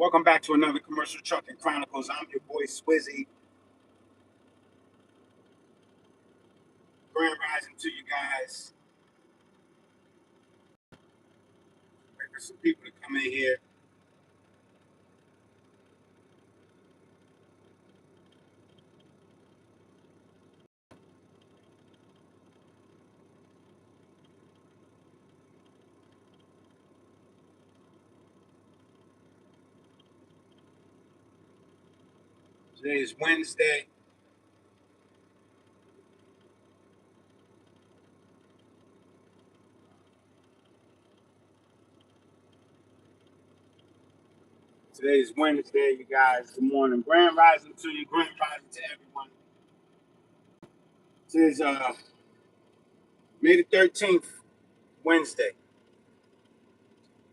Welcome back to another Commercial Trucking Chronicles. I'm your boy Swizzy. Grand rising to you guys. Wait for some people to come in here. Today is Wednesday. Today is Wednesday, you guys. Good morning. Grand rising to you. Grand rising to everyone. Today's May the 13th, Wednesday.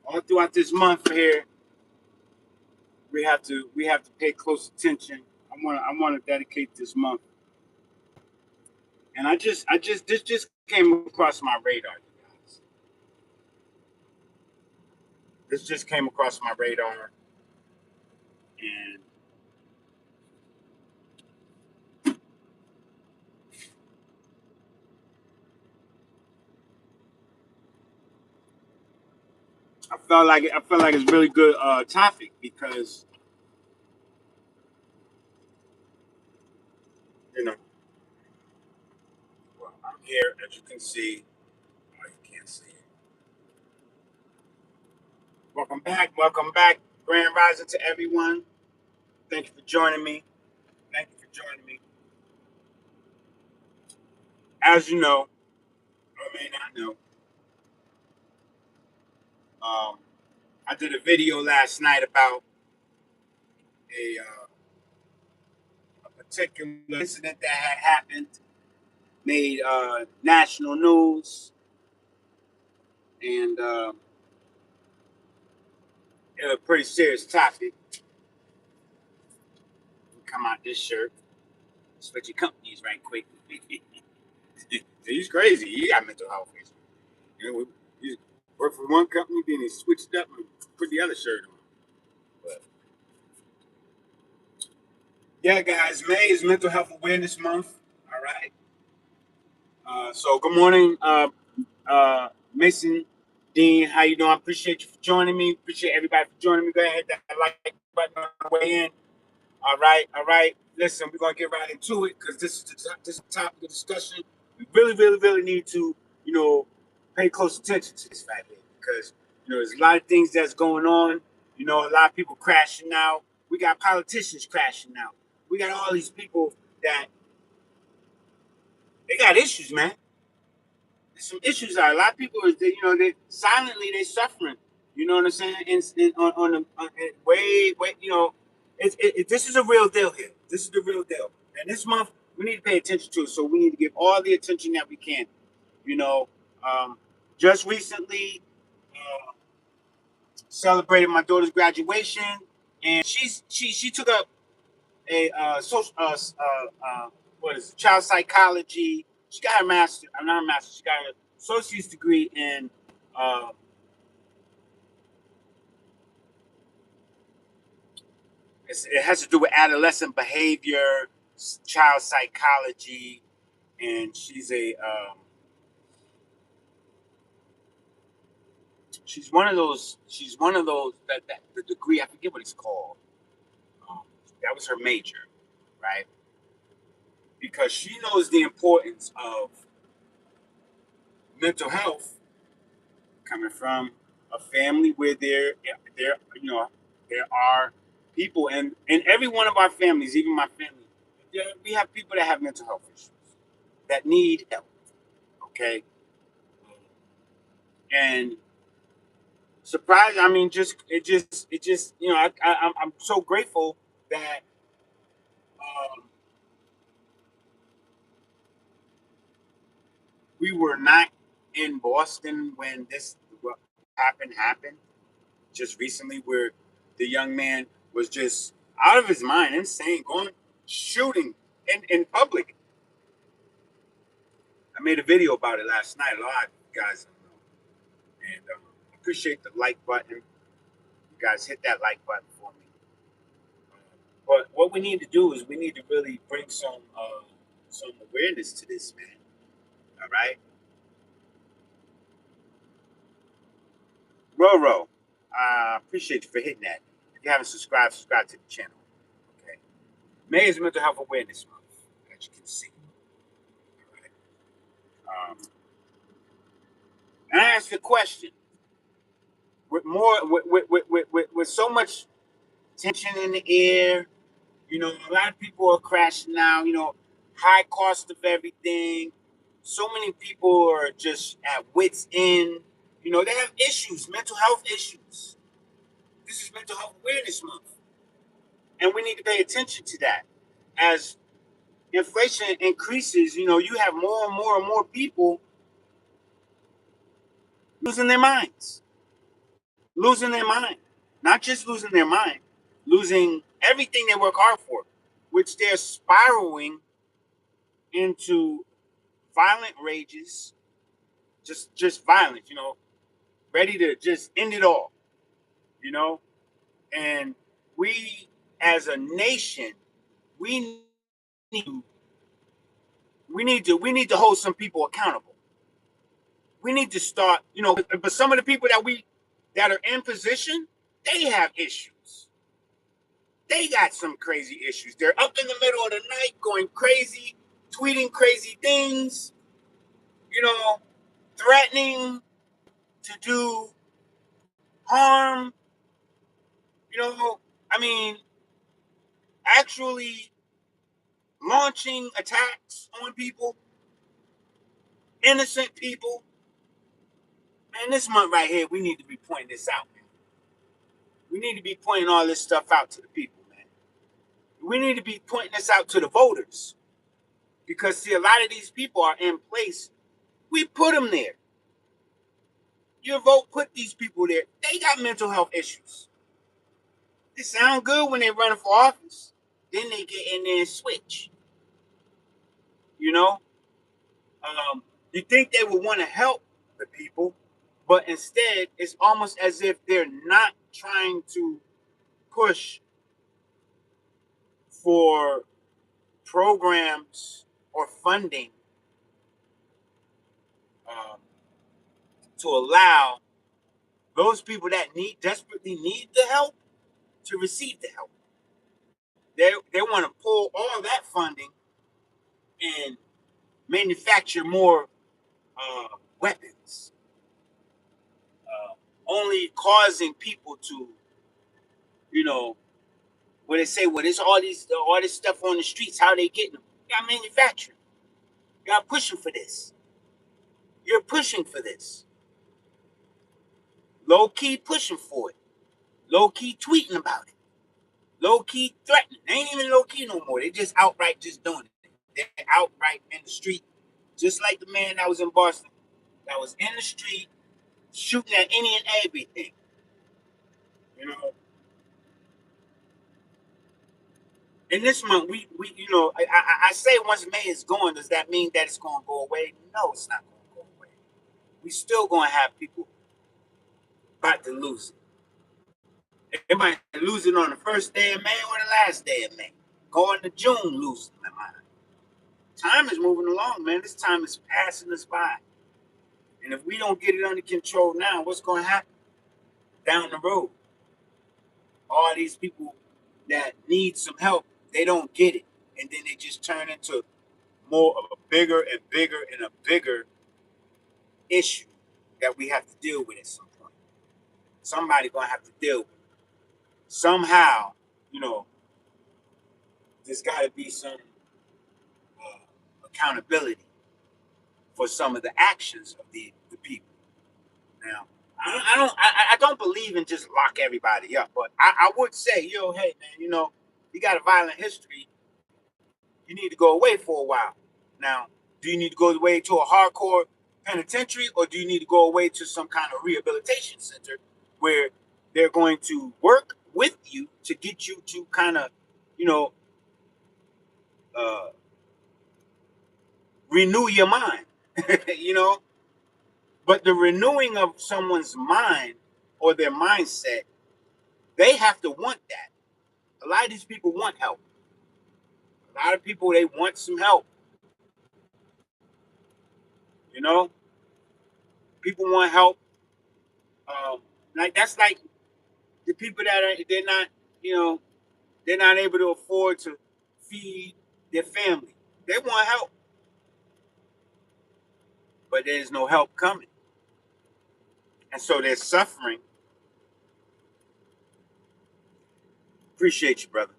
All throughout this month here, we have to pay close attention. I wanna dedicate this month. And this just came across my radar, you guys. This just came across my radar, and I felt like it's really good topic because you know well, I'm here as you can see. Oh, you can't see it. Welcome back. Grand rising to everyone. Thank you for joining me. Thank you for joining me. As you know, or may not know, um, I did a video last night about a particular incident that had happened, made national news, and it was a pretty serious topic. Come out this shirt, switch your companies right quick. He's crazy. He got mental health issues. You know, he worked for one company, then he switched up and put the other shirt on. But yeah, guys, May is Mental Health Awareness Month. All right. So good morning, Mason Dean. How you doing? I appreciate you for joining me. Appreciate everybody for joining me. Go ahead, hit that like button on the way in. All right, all right. Listen, we're gonna get right into it because this is the topic of discussion. We really need to, pay close attention to this fact here because there's a lot of things that's going on. A lot of people crashing out. We got politicians crashing out. We got all these people that they got issues, man. There's some issues out. A lot of people is they silently they suffering. You know what I'm saying? On the way, this is a real deal here. This is the real deal. And this month we need to pay attention to it. So we need to give all the attention that we can. You know, um, just recently celebrated my daughter's graduation, and she took up a social what is it, child psychology. She got her master, not her master. She got her associate's degree in uh, it has to do with adolescent behavior, child psychology, and she's one of those that the degree I forget what it's called. Um, that was her major, right? Because she knows the importance of mental health coming from a family where there are people and every one of our families, even my family, we have people that have mental health issues that need help. Okay, and surprise. I mean, just I'm so grateful that um, we were not in Boston when this what happened just recently, where the young man was just out of his mind, insane, going shooting in public. I made a video about it last night. A lot of guys don't know, and appreciate the like button. guys hit that like button for me. But what we need to do is we need to really bring some awareness to this, man. All right, Roro, I appreciate you for hitting that. If you haven't subscribed, subscribe to the channel. Okay, May is Mental Health Awareness Month, as you can see. All right. And I ask the question with more with so much tension in the air. A lot of people are crashing out. High cost of everything. So many people are just at wits end. They have issues, mental health issues. This is Mental Health Awareness Month, and we need to pay attention to that. As inflation increases, you have more and more and more people losing their minds, losing their mind. Not just losing their mind, losing everything they work hard for, which they're spiraling into violent rages, just violence, ready to just end it all, you know. And we, as a nation, we need we need to hold some people accountable. We need to start, but some of the people that are in position, they have issues. They got some crazy issues. They're up in the middle of the night going crazy, tweeting crazy things, you know, threatening to do harm, you know, I mean, actually launching attacks on people, innocent people. Man, this month right here, we need to be pointing this out, man. We need to be pointing all this stuff out to the people, man. We need to be pointing this out to the voters. Because, see, a lot of these people are in place. We put them there. Your vote put these people there. They got mental health issues. They sound good when they running for office. Then they get in there and switch. You know? You think they would want to help the people, but instead, it's almost as if they're not trying to push for programs or funding um, to allow those people that desperately need the help to receive the help. They want to pull all that funding and manufacture more weapons, only causing people to, where they say, well, there's all this stuff on the streets. How they getting them? Y'all manufacturing. Y'all pushing for this. You're pushing for this. Low key pushing for it. Low key tweeting about it. Low key threatening. They ain't even low key no more. They just outright just doing it. They're outright in the street, just like the man that was in Boston, that was in the street shooting at any and everything. You know. In this month, we I say once May is gone, does that mean that it's going to go away? No, it's not going to go away. We still going to have people about to lose it. They might lose it on the first day of May or the last day of May. Going to June, losing their mind. Time is moving along, man. This time is passing us by. And if we don't get it under control now, what's going to happen down the road? All these people that need some help, they don't get it. And then they just turn into more of a bigger and bigger and a bigger issue that we have to deal with at some point. Somebody going to have to deal with it. Somehow, there's got to be some accountability for some of the actions of the people. Now, I don't believe in just lock everybody up, but I would say, hey man, you got a violent history, you need to go away for a while. Now, do you need to go away to a hardcore penitentiary, or do you need to go away to some kind of rehabilitation center where they're going to work with you to get you to kind of, renew your mind, you know? But the renewing of someone's mind or their mindset they have to want that. A lot of these people want help. A lot of people, they want some help. You know, people want help. Like that's like the people that they're not, you know, they're not able to afford to feed their family. They want help, but there's no help coming, and so they're suffering. Appreciate you, brother.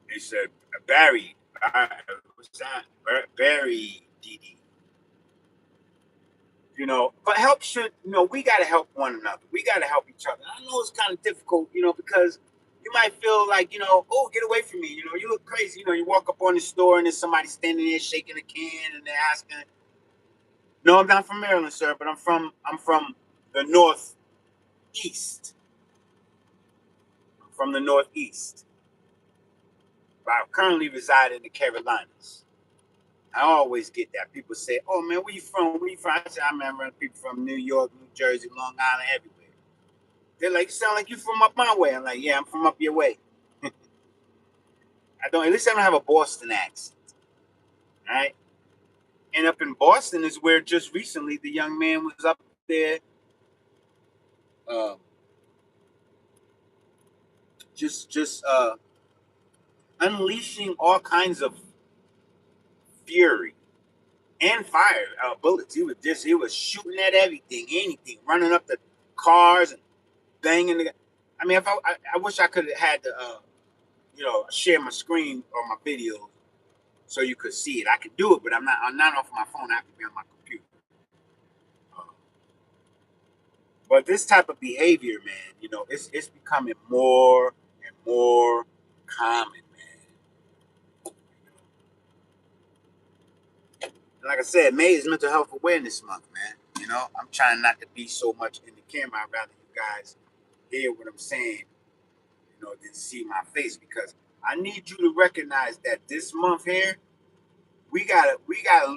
He said Barry. What's that? Barry DD. You know, but help should, you know, we got to help one another. We got to help each other. I know it's kind of difficult, you know, because you might feel like, you know, oh, get away from me. You know, you look crazy. You know, you walk up on the store and there's somebody standing there shaking a can and they're asking. No, I'm not from Maryland, sir, but I'm from the Northeast. I'm from the Northeast. But I currently reside in the Carolinas. I always get that. People say, oh, man, where you from? Where you from? I say, I remember people from New York, New Jersey, Long Island, everywhere. They're like, you sound like you from up my way. I'm like, yeah, I'm from up your way. I don't, at least I don't have a Boston accent. All right. And up in Boston is where just recently the young man was up there, uh, just unleashing all kinds of fury and fire bullets. He was shooting at everything, anything, running up the cars and banging the. I mean, if I wish I could have had the you know, share my screen or my videos so you could see it. I could do it, but I'm not off my phone. I have to be on my computer. But this type of behavior, man, you know, it's becoming more and more common, man. And like I said, May is Mental Health Awareness Month, man. You know, I'm trying not to be so much in the camera. I'd rather you guys hear what I'm saying, you know, than see my face, because I need you to recognize that this month here, we gotta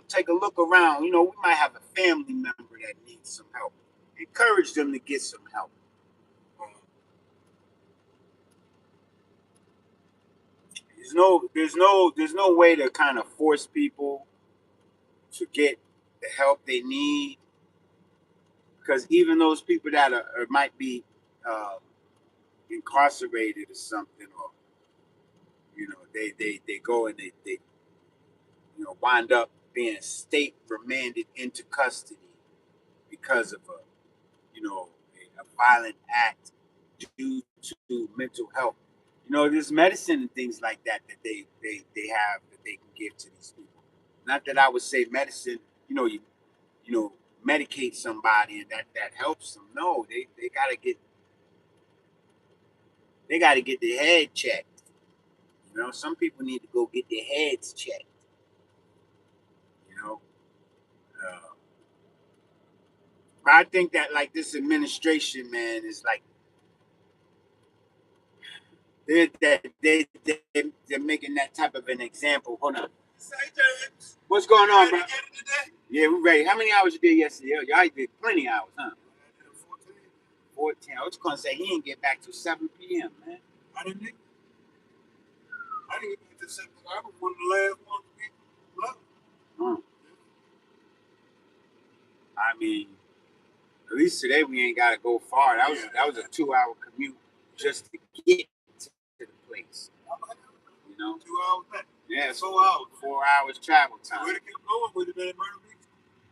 take a look around. You know, we might have a family member that needs some help. Encourage them to get some help. Um, there's no way to kind of force people to get the help they need, because even those people that are might be uh, incarcerated or something, or you know, they go and they you know, wind up being state remanded into custody because of a, you know, a violent act due to mental health. You know, there's medicine and things like that that they have that they can give to these people. Not that I would say medicine, you know, you know, medicate somebody and that helps them. No, they gotta get their head checked. You know, some people need to go get their heads checked. You know, uh, but I think that like this administration, man, is like they're making that type of an example. Hold on. What's going on, bro? Yeah, we're ready. How many hours you did yesterday? Y'all did plenty of hours, huh? 14. I was gonna say he didn't get back till 7 p.m., man. I didn't get back to 7. I was one of the last ones to be left. Hmm. I mean, at least today we ain't gotta go far. That was a 2-hour commute just to get to the place. You know? 2 hours back. Yeah, 4 hours. 4 hours travel time. Where to keep going with it at Myrtle Beach?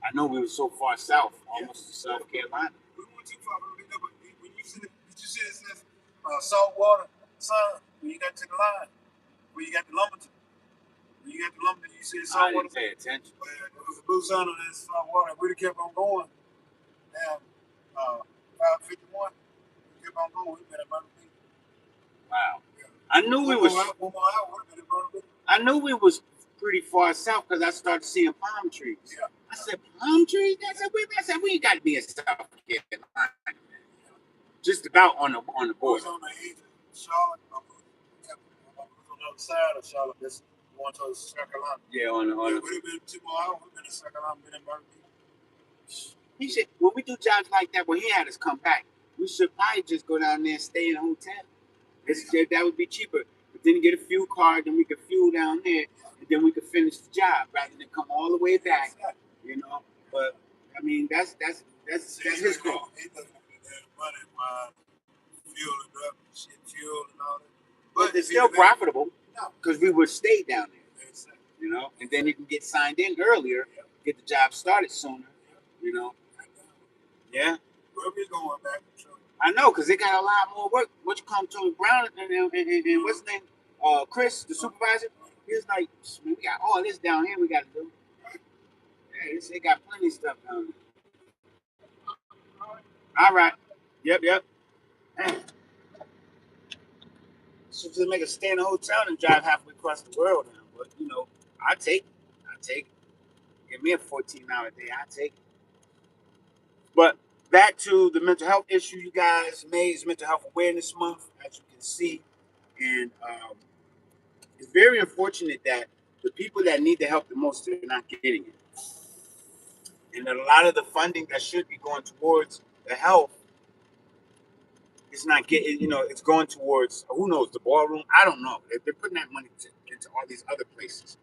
I know we were so far south, almost to South Carolina. We went too far. When you see did you see it says saltwater sign when you got to the line? Where you got the Lumberton? When you got the Lumberton, you see the saltwater. I didn't pay attention. There was a blue sign on that saltwater. We kept on going. Now, 551. We kept on going. We been at Myrtle Beach. Wow. Yeah. I knew we was. One more hour. Would have been at Myrtle Beach. I knew we was pretty far south because I started seeing palm trees. Yeah. I said, palm trees? I said, we ain't got to be in South Carolina. Just about on the border. It was on the edge of Charlotte. On the other side of Charlotte, that's going towards South Carolina. Yeah, on the. It would have been 2 more hours. We've been in South Carolina, been in Myrtle Beach. He should, when we do jobs like that, when he had us come back, we should probably just go down there and stay in a hotel. That would be cheaper. But then get a fuel card, then we could fuel down there, and then we could finish the job rather than come all the way back. You know. But I mean, that's his call. He doesn't get that money while fueling up, shit, fuel and all that. But it's still profitable because we would stay down there. You know, and then you can get signed in earlier, get the job started sooner. You know. Yeah. Where we going back? I know, because they got a lot more work. What you call him, Tony Brown, and what's his name? Chris, the supervisor. He was like, we got all this down here we got to do. Yeah, they got plenty of stuff down there. All right. Yep. So just make a stay in a hotel and drive halfway across the world now. But, you know, I take it. Give me a 14-hour day. I take it. But back to the mental health issue, you guys. May is Mental Health Awareness Month, as you can see. And it's very unfortunate that the people that need the help the most are not getting it. And a lot of the funding that should be going towards the health is not getting, it's going towards, who knows, the ballroom? I don't know. They're putting that money into all these other places,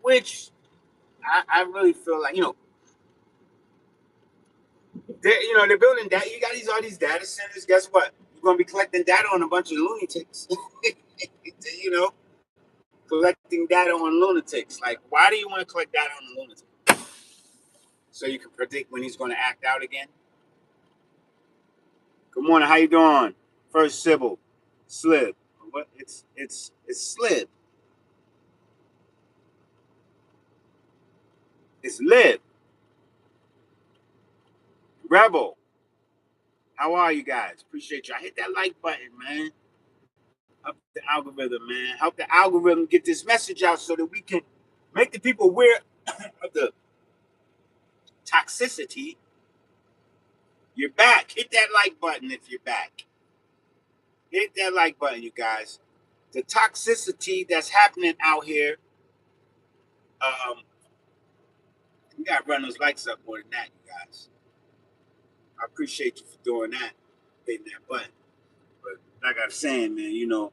which I really feel like, they're building that. You got all these data centers. Guess what? You're going to be collecting data on a bunch of lunatics. Collecting data on lunatics. Like, why do you want to collect data on a lunatic? So you can predict when he's going to act out again? Good morning. How you doing? First Sybil. Slib. What? It's Slib. It's Lib. Rebel. How are you guys? Appreciate you. I hit that like button, man. Help the algorithm, man. Help the algorithm get this message out so that we can make the people aware of the toxicity. You're back. Hit that like button if you're back. Hit that like button, you guys. The toxicity that's happening out here. We gotta run those likes up more than that, you guys. I appreciate you for doing that, hitting that button. But like I was saying, man,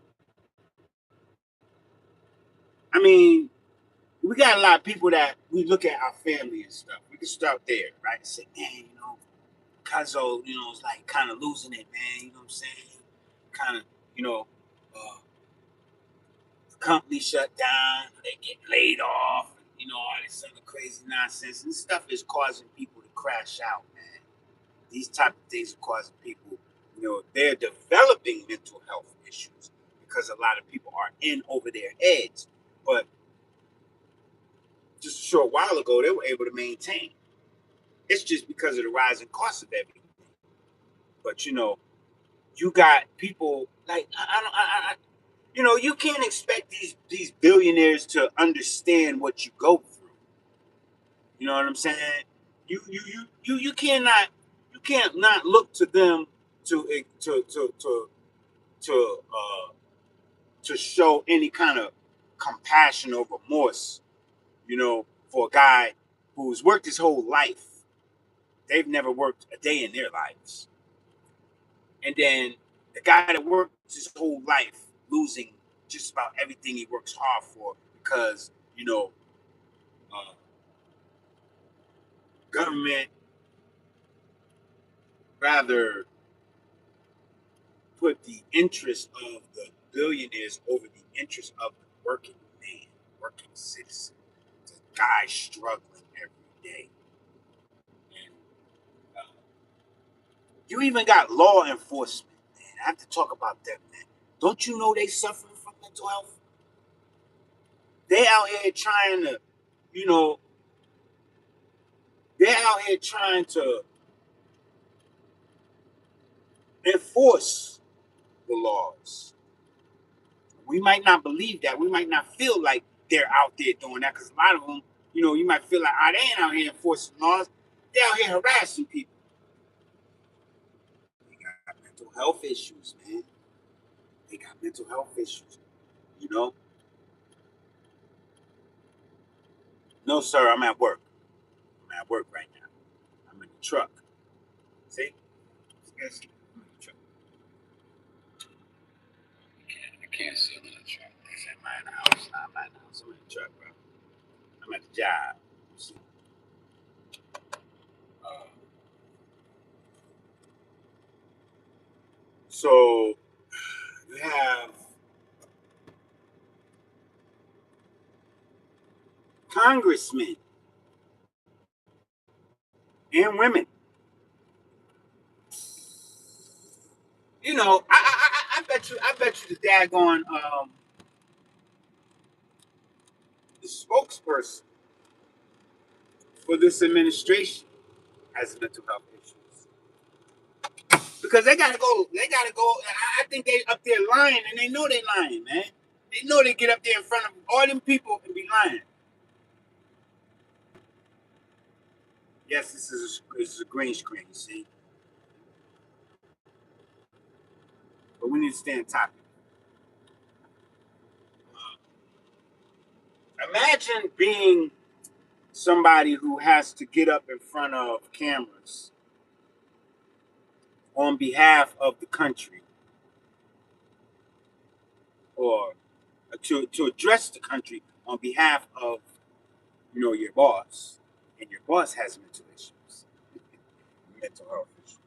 I mean, we got a lot of people that we look at our family and stuff. We can start there, right? And say, man, Cuzzo, is like kind of losing it, man. You know what I'm saying? Kind of, the company shut down, they get laid off, all this other crazy nonsense. And stuff is causing people to crash out, man. These type of things are causing people, they're developing mental health issues because a lot of people are in over their heads. But just a short while ago, they were able to maintain. It's just because of the rising cost of everything. But you got people like you can't expect these billionaires to understand what you go through. You know what I'm saying? You can't not look to them to to show any kind of compassion or remorse, for a guy who's worked his whole life. They've never worked a day in their lives. And then the guy that worked his whole life losing just about everything he works hard for because, government rather put the interest of the billionaires over the interest of the working man, working citizen, the guy struggling every day. And you even got law enforcement, man. I have to talk about them, man. Don't you know they suffering from mental health? They out here trying to, you know, they're out here trying to enforce the laws. We might not believe that. We might not feel like they're out there doing that because a lot of them, you might feel like, they ain't out here enforcing laws. They're out here harassing people. They got mental health issues, man. They got mental health issues, No, sir, I'm at work. I'm at work right now. I'm truck. See? Yes. Truck. I can't see him in the truck. He's in my house. Not my house. I'm in the truck, bro. I'm at the job. See? So you have congressmen and women. You know, I bet you the daggone the spokesperson for this administration has mental health issues because they gotta go. I think they up there lying, and they know they lying, man. They know they get up there in front of all them people and be lying. Yes, this is a green screen, see, but we need to stay on topic. Imagine being somebody who has to get up in front of cameras on behalf of the country or to address the country on behalf of your boss, and your boss has mental issues, mental health issues.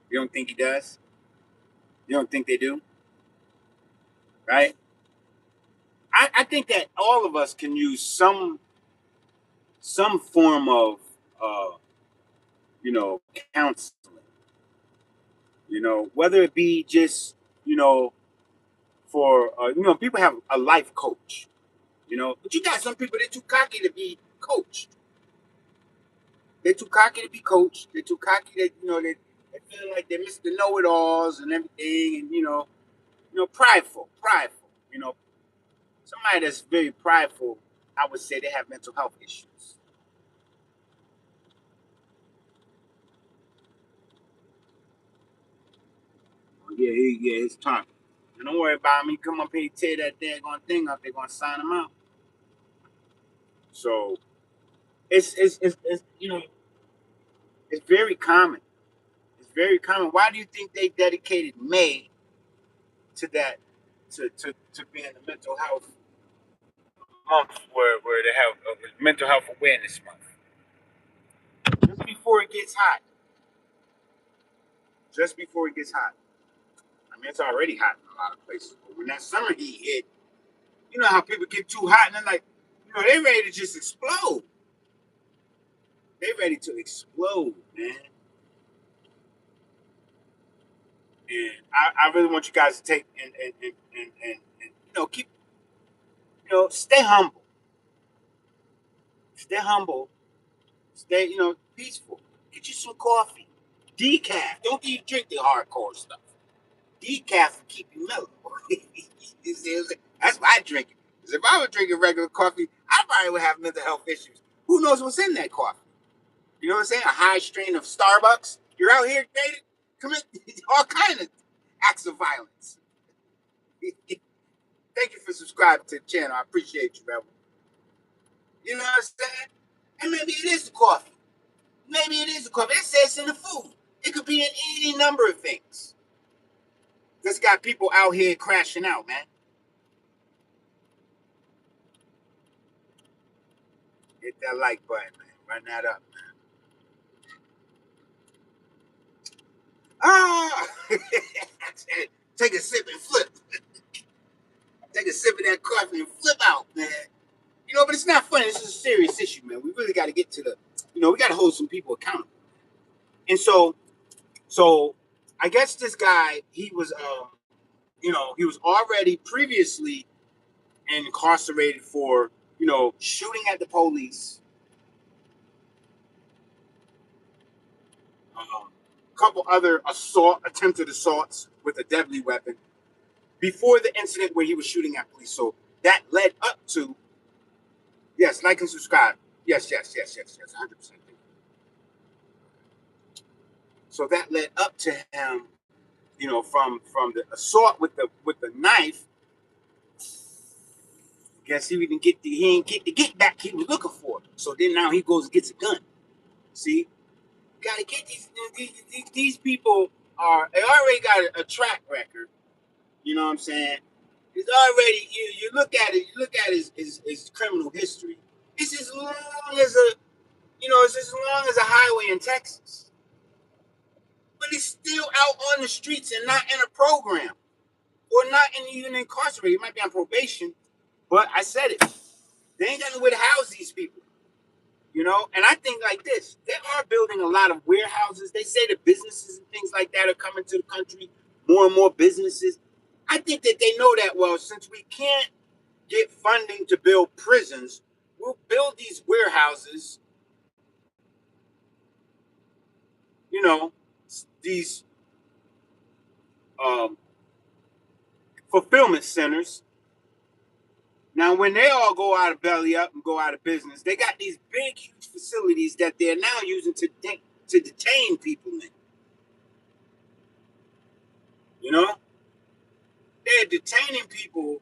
You don't think he does? You don't think they do? Right? I think that all of us can use some form of uh, counseling. Whether it be just for people have a life coach. But you got some people that are too cocky to be coached. They're too cocky to be coached. They're too cocky that they feel like they're Mr. Know-it-alls and everything, and prideful. Somebody that's very prideful, I would say they have mental health issues. Yeah, it's time. And don't worry about me. Come up here, tear that daggone thing up. They're gonna sign them out. So it's it's very common. It's very common. Why do you think they dedicated May to that? To being the mental health month, where they have a mental health awareness month. Just before it gets hot. Just before it gets hot. I mean, it's already hot in a lot of places. But when that summer heat hit, you know how people get too hot and they're like, they ready to just explode. They ready to explode, man. And I really want you guys to take and keep stay humble. Stay humble. Stay peaceful. Get you some coffee. Decaf. Don't even drink the hardcore stuff. Decaf will keep you mellow. You see what I'm saying? That's why I drink it. Because if I were drinking regular coffee, I probably would have mental health issues. Who knows what's in that coffee? You know what I'm saying? A high strain of Starbucks. You're out here, David, commit all kind of acts of violence. Thank you for subscribing to the channel. I appreciate you, Rebel. You know what I'm saying? And maybe it is the coffee. Maybe it is the coffee. It says in the food. It could be in any number of things. That's got people out here crashing out, man. Hit that like button, man. Run that up, man. Ah! Take a sip and flip. Take a sip of that coffee and flip out, man. But it's not funny. This is a serious issue, man. We really got to get to we got to hold some people accountable. And so I guess this guy, he was, he was already previously incarcerated for, shooting at the police, a couple other attempted assaults with a deadly weapon before the incident where he was shooting at police. So that led up to, yes, like and subscribe. Yes, 100%. So that led up to him, from the assault with the knife. Guess he didn't get the get back he was looking for. So then now he goes and gets a gun. See, Gotta get these people they already got a track record. You know what I'm saying? It's already you look at it. You look at his criminal history. It's as long as it's as long as a highway in Texas, but he's still out on the streets and not in a program or not even incarcerated. He might be on probation, but I said it. They ain't got nowhere to house these people. And I think like this, they are building a lot of warehouses. They say the businesses and things like that are coming to the country, more and more businesses. I think that they know that, well, since we can't get funding to build prisons, we'll build these warehouses, these um, fulfillment centers. Now, when they all go out of belly up and go out of business, they got these big, huge facilities that they're now using to detain people in. You know, they're detaining people,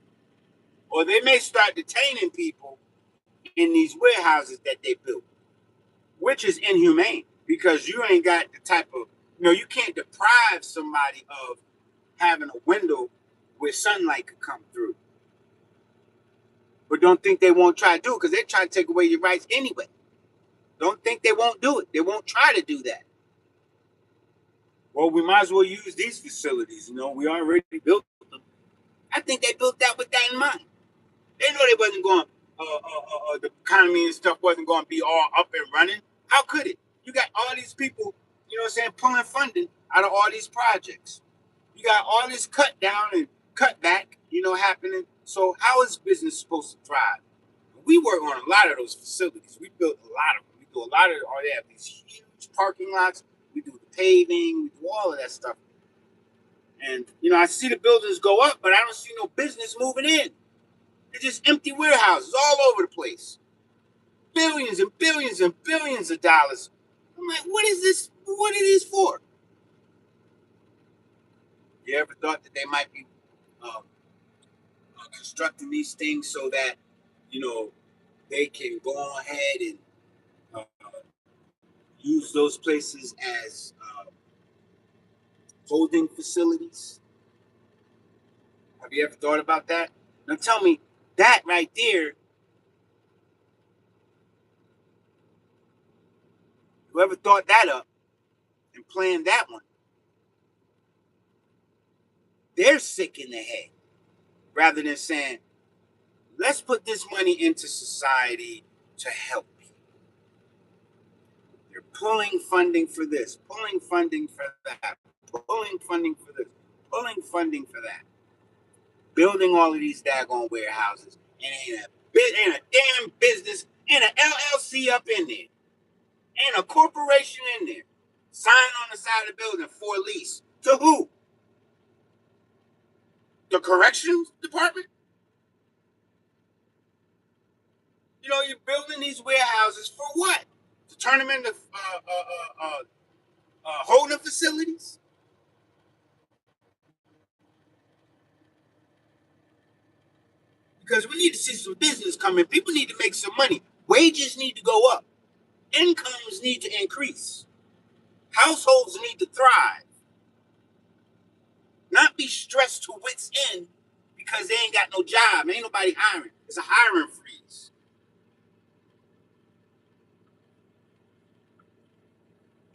or they may start detaining people in these warehouses that they built, which is inhumane because you ain't got the type of, you can't deprive somebody of having a window where sunlight could come through. But don't think they won't try to do it because they're trying to take away your rights anyway. Don't think they won't do it. They won't try to do that. Well, we might as well use these facilities. We already built them. I think they built that with that in mind. They know they wasn't going, the economy and stuff wasn't going to be all up and running. How could it? You got all these people, pulling funding out of all these projects. You got all this cut down and cut back, happening. So how is business supposed to thrive? We work on a lot of those facilities. We built a lot of them. We do a lot of, they have these huge parking lots. We do the paving. We do all of that stuff. And, I see the buildings go up, but I don't see no business moving in. They're just empty warehouses all over the place. Billions and billions and billions of dollars. I'm like, what is this? What are these for? You ever thought that they might be constructing these things so that, they can go ahead and use those places as holding facilities? Have you ever thought about that? Now tell me, that right there, whoever thought that up and planned that one, they're sick in the head. Rather than saying, let's put this money into society to help people. They're pulling funding for this, pulling funding for that, pulling funding for this, pulling funding for that. Building all of these daggone warehouses, and ain't a damn business, and an LLC up in there, and a corporation in there. Sign on the side of the building for lease. To who? The corrections department? You're building these warehouses for what? To turn them into holding facilities? Because we need to see some business coming. People need to make some money. Wages need to go up. Incomes need to increase. Households need to thrive. Not be stressed to wits end because they ain't got no job. Ain't nobody hiring. It's a hiring freeze.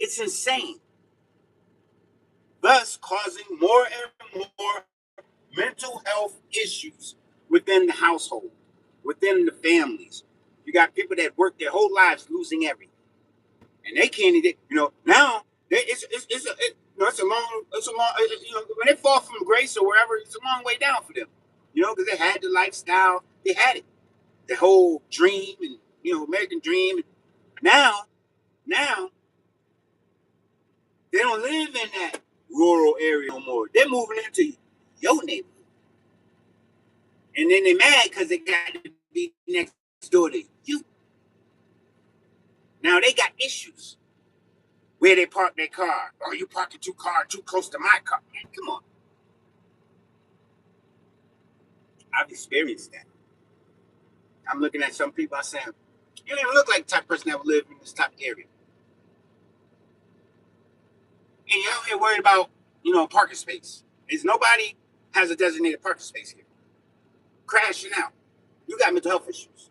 It's insane. Thus causing more and more mental health issues within the household, within the families. You got people that work their whole lives losing everything. And they can't even, now it's a long, when they fall from grace or wherever, it's a long way down for them, because they had the lifestyle, they had it, the whole dream and, American dream. Now, they don't live in that rural area no more. They're moving into your neighborhood. And then they're mad because they got to be next door to you. Now they got issues. Where they park their car. Oh, you parking too close to my car. Man, come on. I've experienced that. I'm looking at some people, I'm saying, you don't even look like the type of person that would live in this type of area. out here worried about, parking space. Nobody has a designated parking space here. Crashing out. You got mental health issues.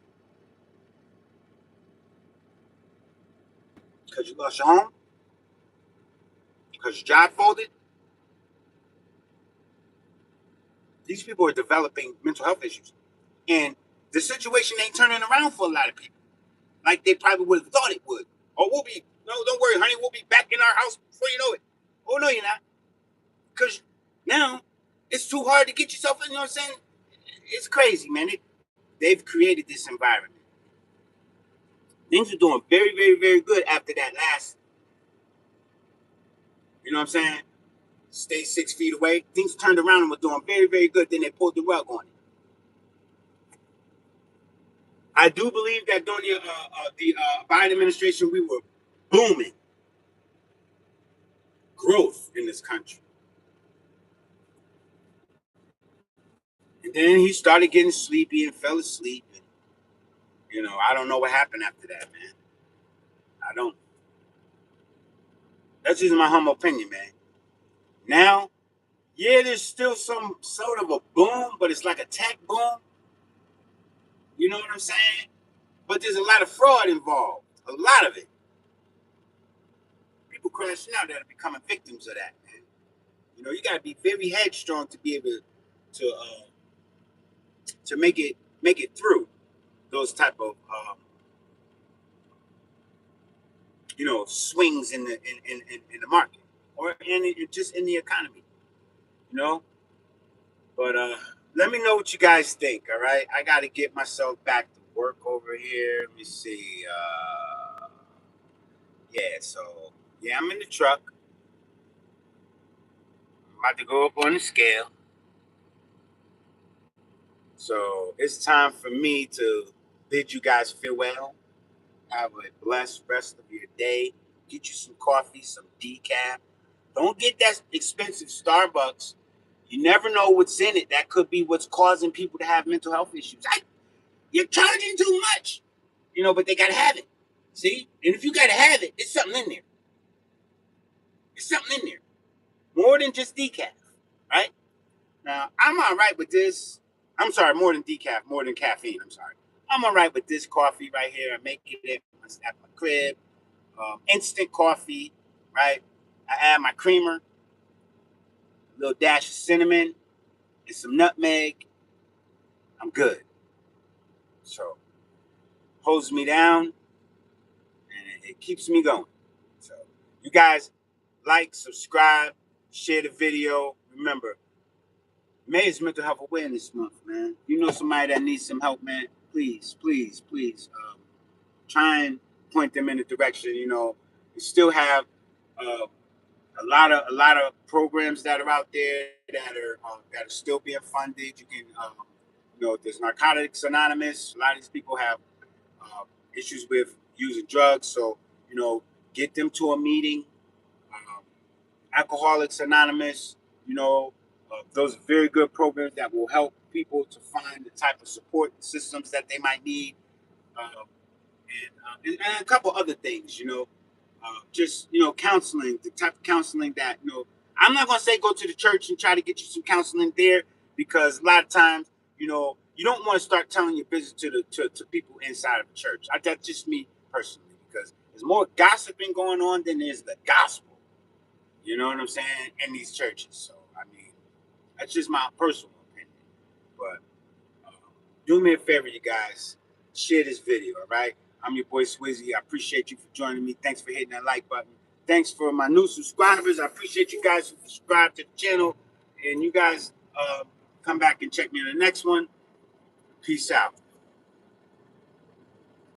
Because you lost your home? Because your job folded? These people are developing mental health issues. And the situation ain't turning around for a lot of people. Like they probably would have thought it would. Or don't worry, honey, we'll be back in our house before you know it. Oh, no, you're not. Because now it's too hard to get yourself, you know what I'm saying? It's crazy, man. They've created this environment. Things are doing very, very, very good after that last, you know what I'm saying? Stay 6 feet away. Things turned around and were doing very, very good. Then they pulled the rug on it. I do believe that during the Biden administration, we were booming growth in this country. And then he started getting sleepy and fell asleep. And, I don't know what happened after that, man. I don't. That's just my humble opinion, man. Now, yeah, there's still some sort of a boom, but it's like a tech boom. You know what I'm saying? But there's a lot of fraud involved. A lot of it. People crashing out that are becoming victims of that, man. You got to be very headstrong to be able to make it through those type of swings in the market or just in the economy. But let me know what you guys think. All right, I got to get myself back to work over here. Let me see. I'm in the truck. I'm about to go up on the scale. So it's time for me to bid you guys farewell. Have a blessed rest of your day. Get you some coffee, some decaf. Don't get that expensive Starbucks. You never know what's in it. That could be what's causing people to have mental health issues. You're charging too much. But they got to have it. See? And if you got to have it, it's something in there. It's something in there. More than just decaf, right? Now, I'm all right with this. I'm sorry, more than decaf, more than caffeine. I'm sorry. I'm all right with this coffee right here. I make it at my crib. Instant coffee, right? I add my creamer, a little dash of cinnamon, and some nutmeg. I'm good. So, holds me down, and it keeps me going. So, you guys like, subscribe, share the video. Remember, May is Mental Health Awareness Month, man. You know somebody that needs some help, man, please, please, please, try and point them in the direction. You still have a lot of programs that are out there that are still being funded. You can, there's Narcotics Anonymous. A lot of these people have issues with using drugs, so get them to a meeting. Alcoholics Anonymous, those are very good programs that will help people to find the type of support systems that they might need, and a couple other things, just counseling, the type of counseling that I'm not gonna say go to the church and try to get you some counseling there, because a lot of times you don't want to start telling your business to people inside of the church. That's just me personally, because there's more gossiping going on than there's the gospel. You know what I'm saying? In these churches. So, I mean, that's just my personal opinion. But do me a favor, you guys. Share this video, all right? I'm your boy Swizzy. I appreciate you for joining me. Thanks for hitting that like button. Thanks for my new subscribers. I appreciate you guys who subscribe to the channel. And you guys come back and check me in the next one. Peace out.